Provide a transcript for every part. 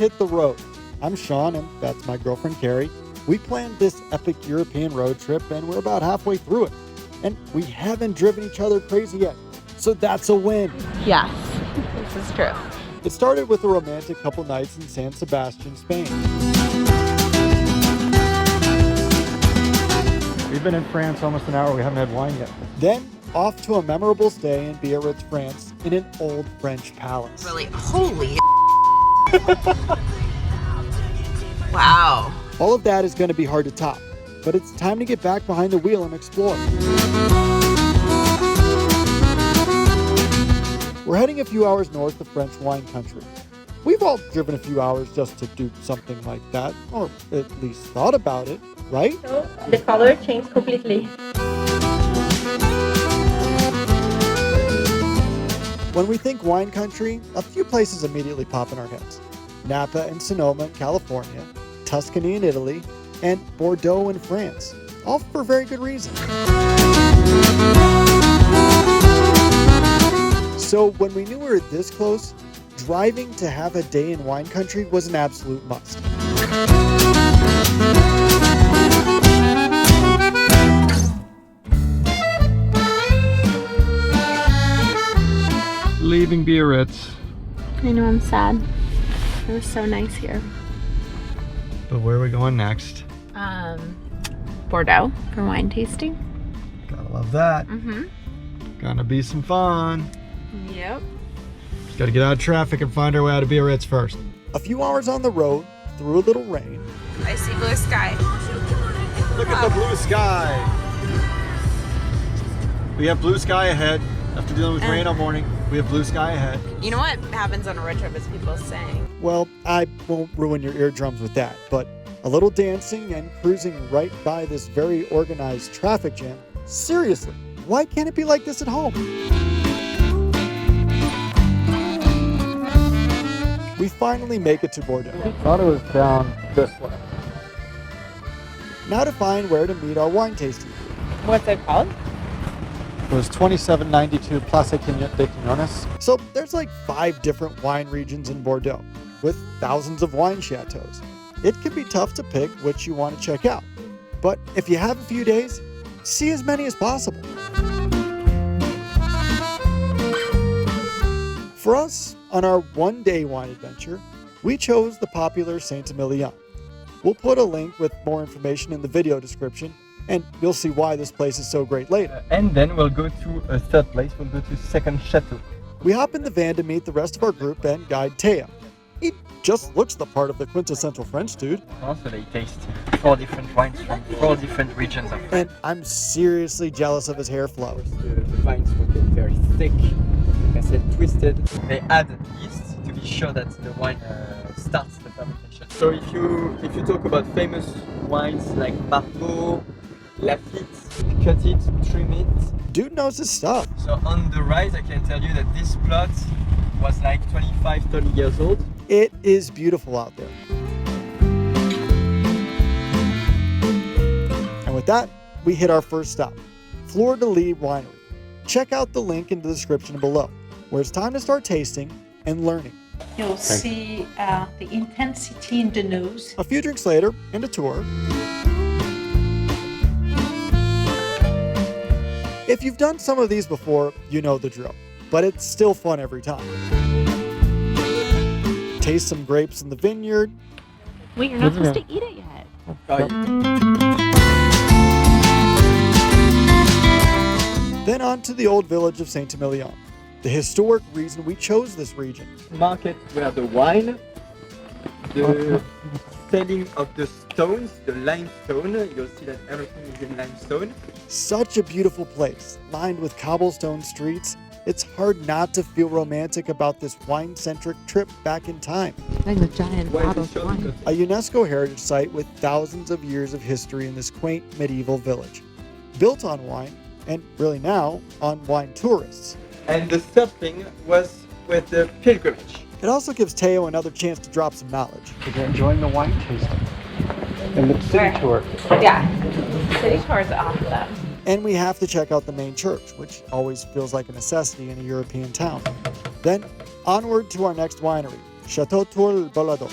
hit the road. I'm Sean, and that's my girlfriend, Kari. We planned this epic European road trip, and we're about halfway through it. And we haven't driven each other crazy yet, so that's a win. Yes, this is true. It started with a romantic couple nights in San Sebastian, Spain. We've been in France almost an hour. We haven't had wine yet. Then off to a memorable stay in Biarritz, France, in an old French palace. Really, holy wow. All of that is going to be hard to top, but it's time to get back behind the wheel and explore. We're heading a few hours north of French wine country. We've all driven a few hours just to do something like that, or at least thought about it, right? So the color changed completely. When we think wine country, a few places immediately pop in our heads. Napa and Sonoma in California, Tuscany in Italy, and Bordeaux in France, all for very good reason. So when we knew we were this close, driving to have a day in wine country was an absolute must. Leaving Biarritz. I know, I'm sad. It was so nice here. But where are we going next? Bordeaux for wine tasting. Gotta love that. Gonna be some fun. Yep. Just gotta get out of traffic and find our way out of Biarritz first. A few hours on the road, through a little rain. I see blue sky. Look at the blue sky. We have blue sky ahead. After dealing with rain all morning, we have blue sky ahead. You know what happens on a road trip is people sing. Well, I won't ruin your eardrums with that, but a little dancing and cruising right by this very organized traffic jam. Seriously, why can't it be like this at home? We finally make it to Bordeaux. I thought it was down this way. Now to find where to meet our wine tasting. What's it called? It was 2792 Place de Quinones. So there's like 5 different wine regions in Bordeaux with thousands of wine chateaus. It can be tough to pick which you want to check out. But if you have a few days, see as many as possible. For us, on our one-day wine adventure, we chose the popular Saint-Emilion. We'll put a link with more information in the video description, and you'll see why this place is so great later. And then we'll go to a third place, we'll go to second Chateau. We hop in the van to meet the rest of our group and guide Teo. He just looks the part of the quintessential French dude. Also, they taste 4 different wines from 4 different regions of France. And I'm seriously jealous of his hair flow. The vines will get very thick, like I said, twisted. They add yeast to be sure that the wine starts the fermentation. So if you talk about famous wines like Bordeaux, Lafite, cut it, trim it. Dude knows his stuff. So on the right, I can tell you that this plot was like 25, 30 years old. It is beautiful out there. And with that, we hit our first stop, Fleur de Lis Winery. Check out the link in the description below, where it's time to start tasting and learning. You'll see the intensity in the nose. A few drinks later, and a tour. If you've done some of these before, you know the drill, but it's still fun every time. Taste some grapes in the vineyard. Wait, you're not supposed to eat it yet. Then on to the old village of Saint-Emilion, the historic reason we chose this region. Market where the wine, the selling of the stones, the limestone, you'll see that everything is in limestone. Such a beautiful place, lined with cobblestone streets. It's hard not to feel romantic about this wine-centric trip back in time. Like a giant bottle of wine. A UNESCO heritage site with thousands of years of history in this quaint medieval village. Built on wine, and really now, on wine tourists. And the third thing was with the pilgrimage. It also gives Teo another chance to drop some knowledge. You're enjoying the wine tasting and the city tour. Yeah, city tour is awesome. And we have to check out the main church, which always feels like a necessity in a European town. Then onward to our next winery, Chateau Baladoz.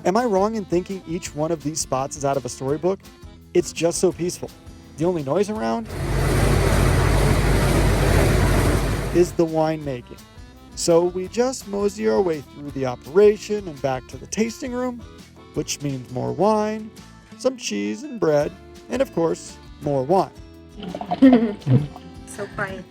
Am I wrong in thinking each one of these spots is out of a storybook? It's just so peaceful. The only noise around is the winemaking. So we just mosey our way through the operation and back to the tasting room, which means more wine, some cheese and bread, and of course, more wine. So quiet.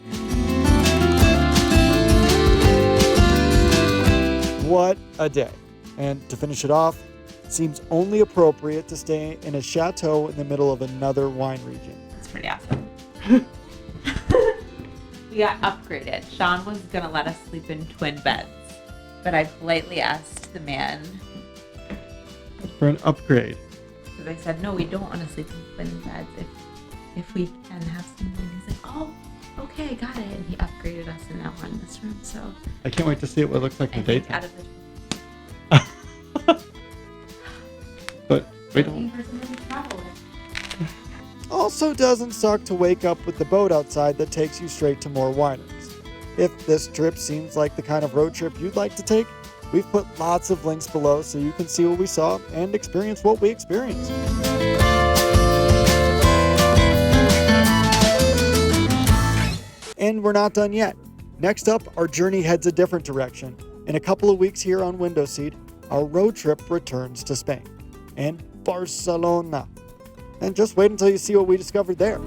What a day. And to finish it off, it seems only appropriate to stay in a chateau in the middle of another wine region. It's pretty awesome. We got upgraded. Sean was gonna let us sleep in twin beds, but I politely asked the man, For an upgrade. because I said, no, we don't want to sleep in twin beds if we can have something. He's like, oh, okay, got it. And he upgraded us, and now we're in this room. So I can't wait to see what it looks like I in the think daytime. out of the But we looking don't. for something to travel with. Also doesn't suck to wake up with the boat outside that takes you straight to more wineries. If this trip seems like the kind of road trip you'd like to take, we've put lots of links below so you can see what we saw and experience what we experienced. And we're not done yet. Next up, our journey heads a different direction. In a couple of weeks here on Window Seat, our road trip returns to Spain and Barcelona. And just wait until you see what we discovered there.